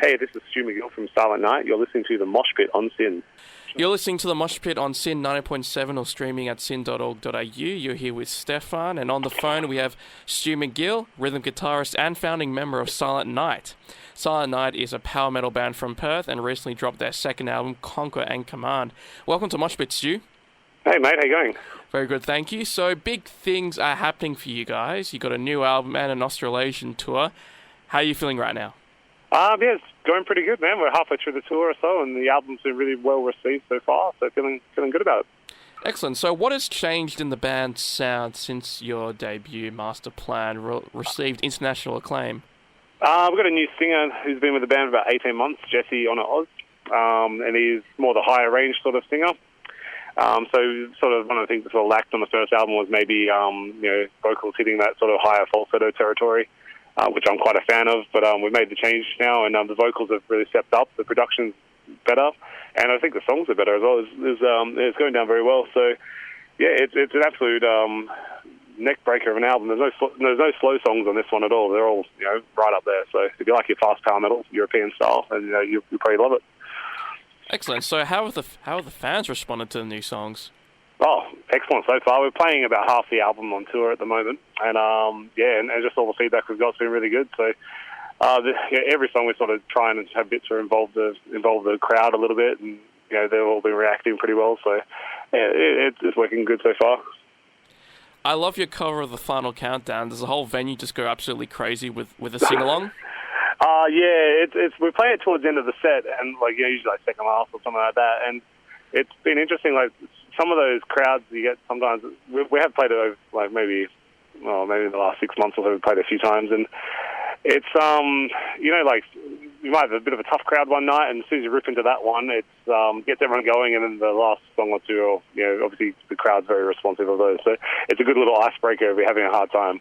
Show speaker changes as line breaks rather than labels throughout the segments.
Hey, this is Stu McGill from Silent Night. You're listening to The Mosh Pit on SYN.
You're listening to The Mosh Pit on SYN 90.7 or streaming at syn.org.au. You're here with Stefan, and on the phone we have Stu McGill, rhythm guitarist and founding member of Silent Night. Silent Night is a power metal band from Perth and recently dropped their second album, Conquer and Command. Welcome to Mosh Pit, Stu.
Hey, mate. How you going?
Very good, thank you. So big things are happening for you guys. You got a new album and an Australasian tour. How are you feeling right now?
Yeah, it's going pretty good, man. We're halfway through the tour or so, and the album's been really well received so far, so feeling good about it.
Excellent. So what has changed in the band's sound since your debut, Master Plan, received international acclaim?
We've got a new singer who's been with the band for about 18 months, Jesse Onur, and he's more the higher range sort of singer. So sort of one of the things that sort of lacked on the first album was maybe vocals hitting that sort of higher falsetto territory, which I'm quite a fan of. But we've made the change now, and the vocals have really stepped up. The production's better, and I think the songs are better as well. It's going down very well. So yeah, it's an absolute neck breaker of an album. There's no slow songs on this one at all. They're all right up there. So if you like your fast power metal, European style, and you probably love it.
Excellent. So how have the fans responded to the new songs?
Oh, excellent so far. We're playing about half the album on tour at the moment, and and just all the feedback we've got has been really good. So every song we sort of try and have bits that involve the crowd a little bit, and they've all been reacting pretty well. So yeah, it's working good so far.
I love your cover of the Final Countdown. Does the whole venue just go absolutely crazy with a sing along? We play it towards the end of the set, and usually second half or something like that. And it's been interesting. Like some of those crowds you get sometimes. We have played it over maybe in the last 6 months or so. We've played it a few times, and it's you might have a bit of a tough crowd one night, and as soon as you rip into that one, it gets everyone going. And then the last song or two, obviously the crowd's very responsive of those. So it's a good little icebreaker if you're having a hard time.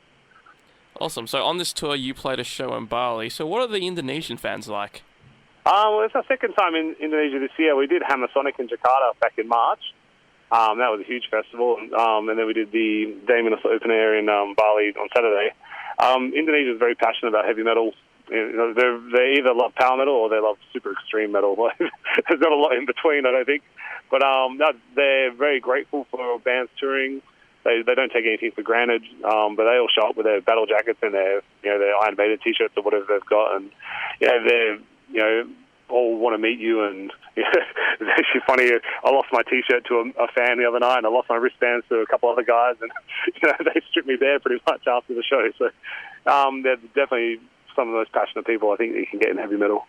Awesome. So on this tour, you played a show in Bali. So what are the Indonesian fans like?
Well, it's our second time in Indonesia this year. We did Hammer Sonic in Jakarta back in March. That was a huge festival. And then we did the Daminus Open Air in Bali on Saturday. Indonesia is very passionate about heavy metal. They either love power metal or they love super extreme metal. There's not a lot in between, I don't think. But they're very grateful for bands touring. They don't take anything for granted, but they all show up with their battle jackets and their Iron Maiden t-shirts or whatever they've got, and they're all want to meet you. And it's actually funny. I lost my t-shirt to a fan the other night, and I lost my wristbands to a couple other guys, and they stripped me bare pretty much after the show. So they're definitely some of the most passionate people I think that you can get in heavy metal.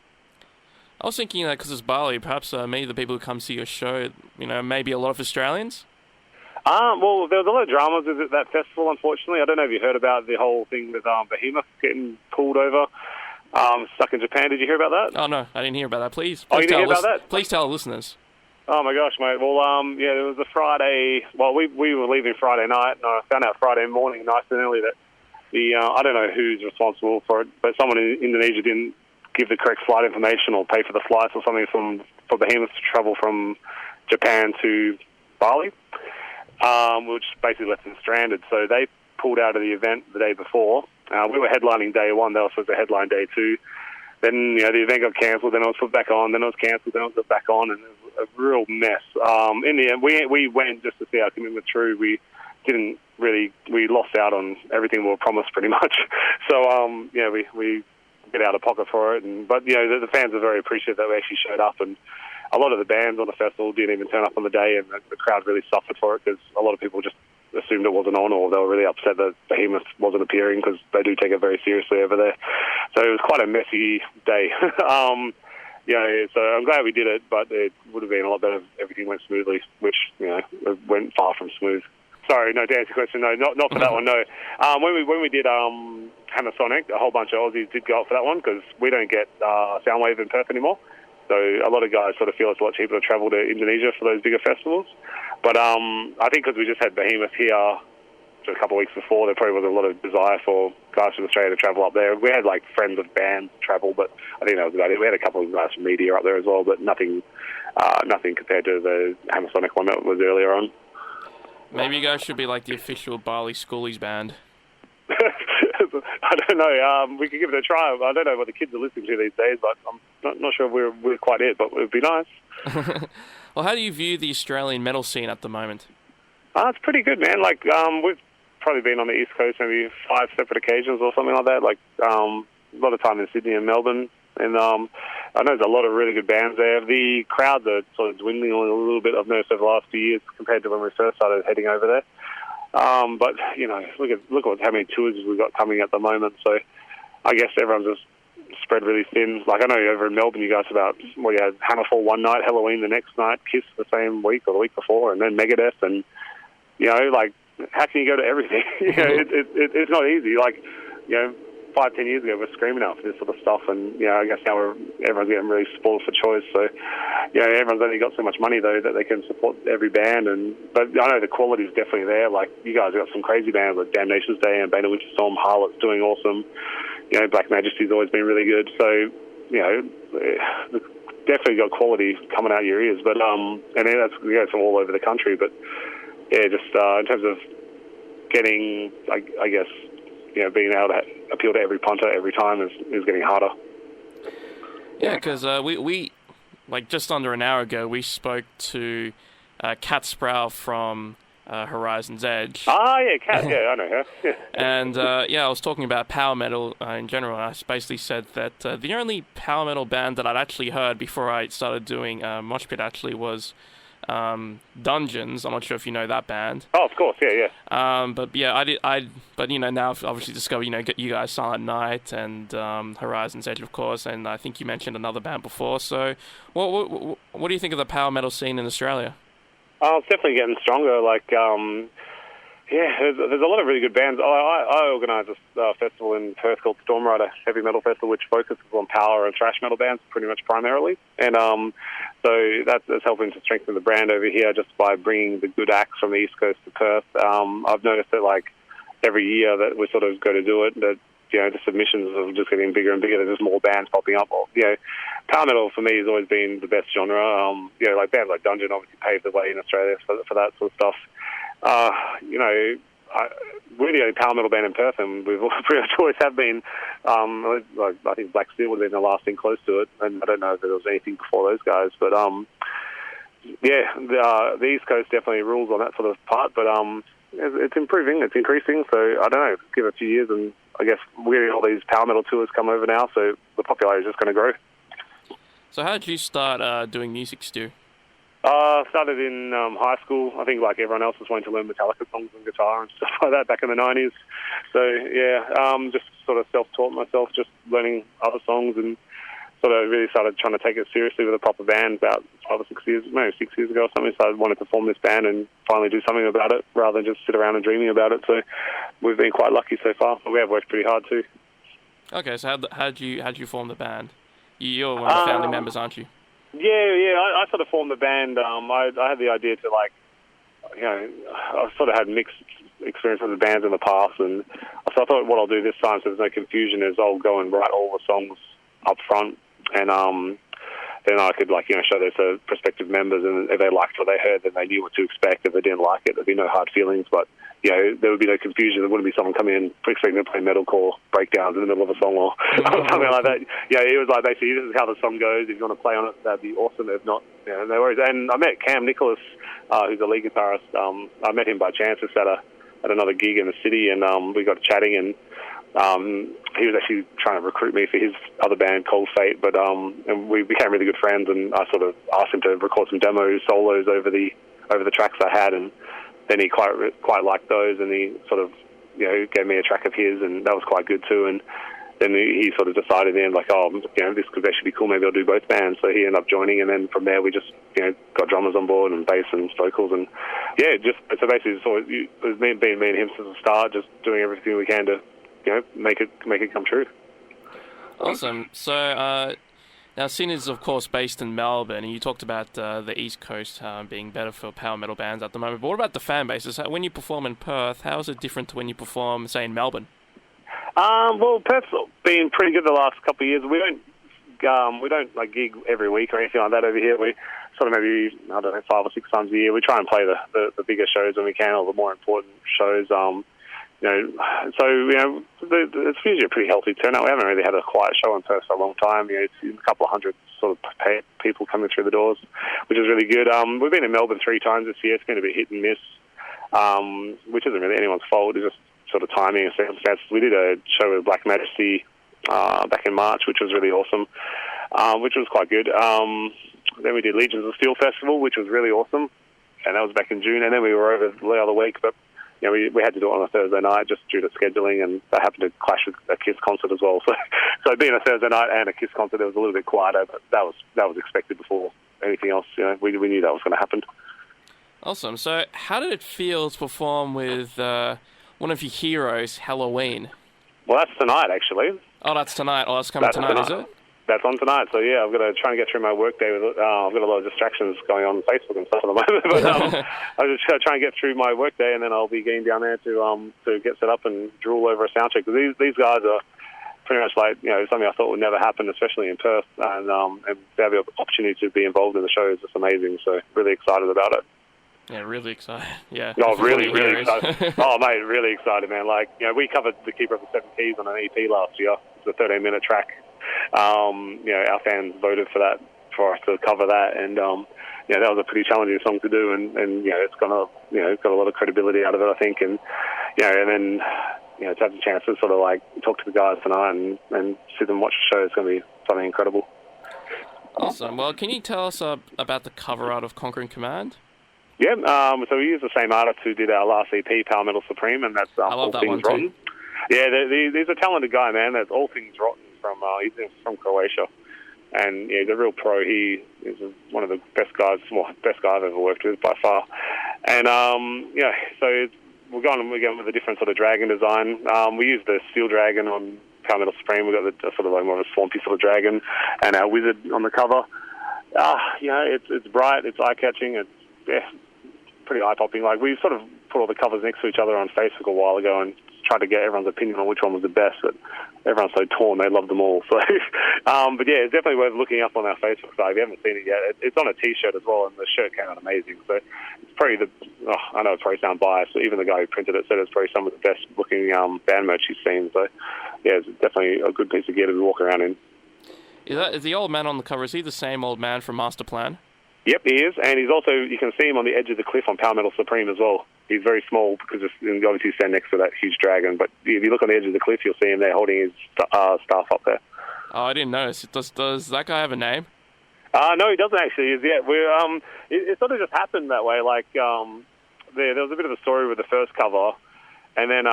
I was thinking that because it's Bali, perhaps maybe the people who come see your show, maybe a lot of Australians.
Well, there was a lot of dramas at that festival, unfortunately. I don't know if you heard about the whole thing with Behemoth getting pulled over, stuck in Japan. Did you hear about that?
Oh, no, I didn't hear about that. Please
you didn't hear about that?
Please tell the listeners.
Oh, my gosh, mate. Well, it was a Friday. Well, we were leaving Friday night, and I found out Friday morning, nice and early, that I don't know who's responsible for it, but someone in Indonesia didn't give the correct flight information or pay for the flights or something for Behemoth to travel from Japan to Bali. Which basically left them stranded. So they pulled out of the event the day before. We were headlining day one. They were supposed to headline day two. Then, the event got cancelled. Then it was put back on. Then it was cancelled. Then it was put back on. And it was a real mess. In the end, we went just to see our commitment through. We lost out on everything we were promised pretty much. So, we get out of pocket for it. But the fans are very appreciative that we actually showed up, and a lot of the bands on the festival didn't even turn up on the day, and the crowd really suffered for it because a lot of people just assumed it wasn't on, or they were really upset that Behemoth wasn't appearing because they do take it very seriously over there. So it was quite a messy day. So I'm glad we did it, but it would have been a lot better if everything went smoothly, which it went far from smooth. Sorry, no, to answer your question, no, not for that one, no. When we did Hammer Sonic, a whole bunch of Aussies did go up for that one because we don't get Soundwave in Perth anymore. So a lot of guys sort of feel it's a lot cheaper to travel to Indonesia for those bigger festivals. But I think because we just had Behemoth here a couple of weeks before, there probably was a lot of desire for guys from Australia to travel up there. We had friends of bands travel, but I think that was about it. We had a couple of guys from media up there as well, but nothing compared to the Hammer Sonic one that was earlier on.
Maybe you guys should be like the official Bali Schoolies band.
I don't know. We could give it a try. I don't know what the kids are listening to these days, but I'm Not sure if we're quite it, but it would be nice.
Well, how do you view the Australian metal scene at the moment?
It's pretty good, man. Like, we've probably been on the East Coast maybe 5 separate occasions or something like that. Like, a lot of time in Sydney and Melbourne. And I know there's a lot of really good bands there. The crowds are sort of dwindling a little bit, I've noticed, over the last few years compared to when we first started heading over there. But, look at how many tours we've got coming at the moment. So I guess everyone's just spread really thin. Like, I know over in Melbourne you guys you had Hammerfall one night, Halloween the next night, Kiss the same week or the week before, and then Megadeth. And, like, how can you go to everything? It's not easy. Like, 5-10 years ago, we're screaming out for this sort of stuff, and I guess now everyone's getting really spoiled for choice. So, everyone's only got so much money though that they can support every band. But I know the quality is definitely there. Like, you guys got some crazy bands like Damnation's Day and Bane of Winter Storm, Harlot's doing awesome. Black Majesty's always been really good. So, definitely got quality coming out your ears. But and that's from all over the country. But yeah, just in terms of getting, I guess, being able to appeal to every punter every time is getting harder.
Yeah, because we like just under an hour ago, we spoke to Kat Sproul from Horizon's Edge.
Ah, yeah, Kat, yeah, I know her. Yeah.
And I was talking about power metal in general. And I basically said that the only power metal band that I'd actually heard before I started doing Mosh Pit actually was Dungeons. I'm not sure if you know that band.
Oh, of course, yeah.
But yeah, But now I've obviously discovered get you guys Silent Night and Horizon's Edge, of course, and I think you mentioned another band before. So, what do you think of the power metal scene in Australia?
It's definitely getting stronger. Like, there's a lot of really good bands. I organise a festival in Perth called Stormrider Heavy Metal Festival, which focuses on power and thrash metal bands pretty much primarily. And so that's helping to strengthen the brand over here just by bringing the good acts from the East Coast to Perth. I've noticed that, like, every year that we sort of go to do it, that the submissions are just getting bigger and bigger. There's just more bands popping up. Power metal for me has always been the best genre. Like bands like Dungeon obviously paved the way in Australia for that sort of stuff. We're the only power metal band in Perth, and we've pretty much always have been. I think Black Steel would have been the last thing close to it, and I don't know if there was anything before those guys. But the East Coast definitely rules on that sort of part. But it's improving, it's increasing. So I don't know, give it a few years, and I guess all these power metal tours come over now, so the popularity is just going to grow.
So how did you start doing music, Stu?
Started in high school. I think like everyone else was wanting to learn Metallica songs on guitar and stuff like that back in the 90s. So just sort of self-taught myself, just learning other songs, and sort of really started trying to take it seriously with a proper band about 5 or 6 years, maybe 6 years ago or something. So I wanted to form this band and finally do something about it rather than just sit around and dreaming about it. So we've been quite lucky so far, but we have worked pretty hard too. Okay,
so how'd you form the band? You're one of the founding members, aren't you?
Yeah. I sort of formed the band. I had the idea to, like, I've sort of had mixed experience with the bands in the past, and so I thought what I'll do this time, so there's no confusion, is I'll go and write all the songs up front, and then I could, show this to prospective members, and if they liked what they heard, then they knew what to expect. If they didn't like it, there'd be no hard feelings, but there would be no confusion. There wouldn't be someone coming in expecting to play metalcore breakdowns in the middle of a song or something like that. It was like, basically, this is how the song goes. If you want to play on it, that'd be awesome. If not, no worries. And I met Cam Nicholas, who's a lead guitarist. I met him by chance just at another gig in the city, and we got chatting, and he was actually trying to recruit me for his other band, Cold Fate, but and we became really good friends, and I sort of asked him to record some demos, solos over the tracks I had, and then he quite liked those, and he sort of gave me a track of his, and that was quite good too. And then he sort of decided then, like, this could actually be cool. Maybe I'll do both bands. So he ended up joining, and then from there we just got drummers on board and bass and vocals, and so basically it's been me and him since the start, just doing everything we can to make it come true.
Awesome. So now, Sin is, of course, based in Melbourne, and you talked about the East Coast being better for power metal bands at the moment. But what about the fan bases? When you perform in Perth, how is it different to when you perform, say, in Melbourne?
Well, Perth's been pretty good the last couple of years. We don't like gig every week or anything like that over here. We sort of maybe 5 or 6 times a year. We try and play the bigger shows when we can, or the more important shows. it's usually a pretty healthy turnout. We haven't really had a quiet show in Perth for a long time. It's a couple of hundred sort of people coming through the doors, which is really good. We've been in Melbourne 3 times this year. It's been a bit hit and miss, which isn't really anyone's fault. It's just sort of timing and circumstances. We did a show with Black Majesty back in March, which was really awesome, which was quite good. Then we did Legions of Steel Festival, which was really awesome, and that was back in June. And then we were over the other week, but we had to do it on a Thursday night just due to scheduling, and that happened to clash with a Kiss concert as well. So being a Thursday night and a Kiss concert, it was a little bit quieter, but that was expected before anything else. We knew that was going to happen.
Awesome. So how did it feel to perform with one of your heroes, Halloween?
Well, that's tonight, actually.
Oh, that's tonight. Oh, that's coming tonight, is it?
That's on tonight. So, yeah, I've got to try and get through my work day. I've got a lot of distractions going on Facebook and stuff at the moment. But I'm just going to try and get through my work day, and then I'll be getting down there to get set up and drool over a sound check. Because these guys are pretty much like, something I thought would never happen, especially in Perth. And to have the opportunity to be involved in the show is just amazing. So, really excited about it.
Yeah, really excited. Yeah.
Oh, really excited. Oh, mate, really excited, man. Like, we covered The Keeper of the Seven Keys on an EP last year. It's a 13-minute track. Our fans voted for us to cover that, and that was a pretty challenging song to do, and it's got a lot of credibility out of it, I think, and and then to have the chance to sort of like talk to the guys tonight and sit and watch the show is going to be something incredible.
Awesome. Well, can you tell us about the cover art of Conquering Command?
Yeah, so we used the same artist who did our last EP, Power Metal Supreme, and that's
I love
All
that
Things
one too.
Rotten. Yeah, he's a talented guy, man. That's All Things Rotten he's from Croatia, and he's a real pro. He is one of the best guys I've ever worked with by far. And so we're going with a different sort of dragon design. We used the steel dragon on Power Metal Supreme. We got the sort of like more of a swampy sort of dragon, and our wizard on the cover. It's bright, it's eye catching, it's pretty eye popping. Like we sort of put all the covers next to each other on Facebook a while ago and tried to get everyone's opinion on which one was the best, but everyone's so torn, they love them all. So, but yeah, it's definitely worth looking up on our Facebook site. If you haven't seen it yet, it's on a T-shirt as well, and the shirt came out amazing. So it's probably I know it's probably sound biased, but even the guy who printed it said it's probably some of the best looking band merch he's seen. So yeah, it's definitely a good piece of gear to walk around in.
Is the old man on the cover, is he the same old man from Master Plan?
Yep, he is, and he's also, you can see him on the edge of the cliff on Power Metal Supreme as well. He's very small because obviously he's standing next to that huge dragon, but if you look on the edge of the cliff, you'll see him there holding his staff up there.
Oh, I didn't notice. Does that guy have a name?
No, he doesn't actually. It sort of just happened that way. Like, there was a bit of a story with the first cover, and then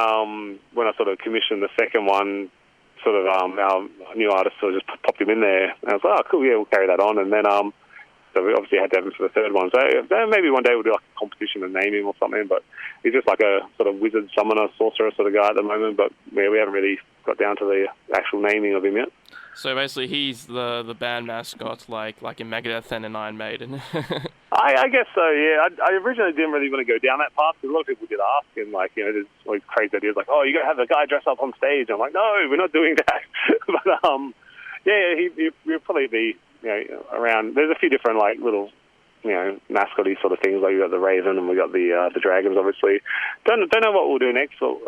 when I sort of commissioned the second one, sort of our new artist sort of just popped him in there, and I was like, oh, cool, yeah, we'll carry that on, and then so we obviously had to have him for the third one. So maybe one day we'll do like a competition and name him or something. But he's just like a sort of wizard, summoner, sorcerer sort of guy at the moment. But we haven't really got down to the actual naming of him yet.
So basically he's the band mascot like in Megadeth and in Iron Maiden.
I guess so, yeah. I originally didn't really want to go down that path because a lot of people did ask, and there's always crazy ideas like, oh, you got to have a guy dress up on stage. I'm like, no, we're not doing that. But he'll probably be around. There's a few different like little mascot-y sort of things. Like we got the Raven and we got the dragons. Obviously, don't know what we'll do next. But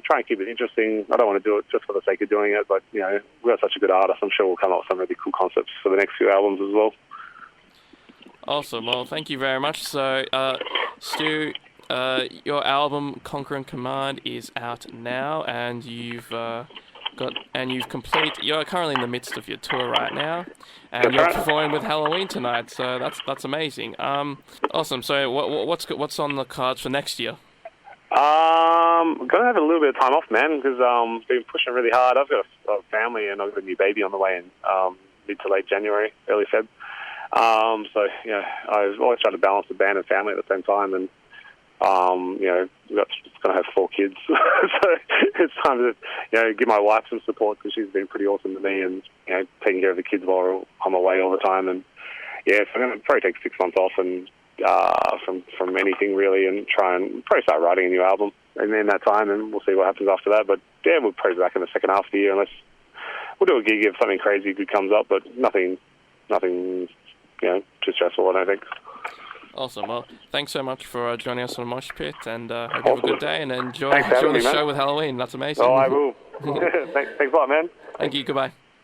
try and keep it interesting. I don't want to do it just for the sake of doing it. But we've got such a good artist. I'm sure we'll come up with some really cool concepts for the next few albums as well.
Awesome. Well, thank you very much. So, Stu, your album Conquering Command is out now, and you're currently in the midst of your tour right now, and you're performing with Halloween tonight. So that's amazing. Awesome. So what's on the cards for next year?
I'm gonna have a little bit of time off, man, because been pushing really hard. I've got a family and I've got a new baby on the way in mid to late January, early Feb. So I always try to balance the band and family at the same time, and we're going to have 4 kids, so it's time to give my wife some support because she's been pretty awesome to me, and taking care of the kids while I'm away all the time. And so I'm going to probably take 6 months off and from anything really, and try and probably start writing a new album in that time, and we'll see what happens after that. But yeah, we'll probably be back in the second half of the year unless we'll do a gig if something crazy good comes up, but nothing too stressful, I don't think.
Awesome. Well, thanks so much for joining us on Mosh Pit, and hope you have a good day, and enjoy the show
man.
with Halloween. That's amazing.
Oh, I will. Thanks a lot, man.
Thank you. Goodbye.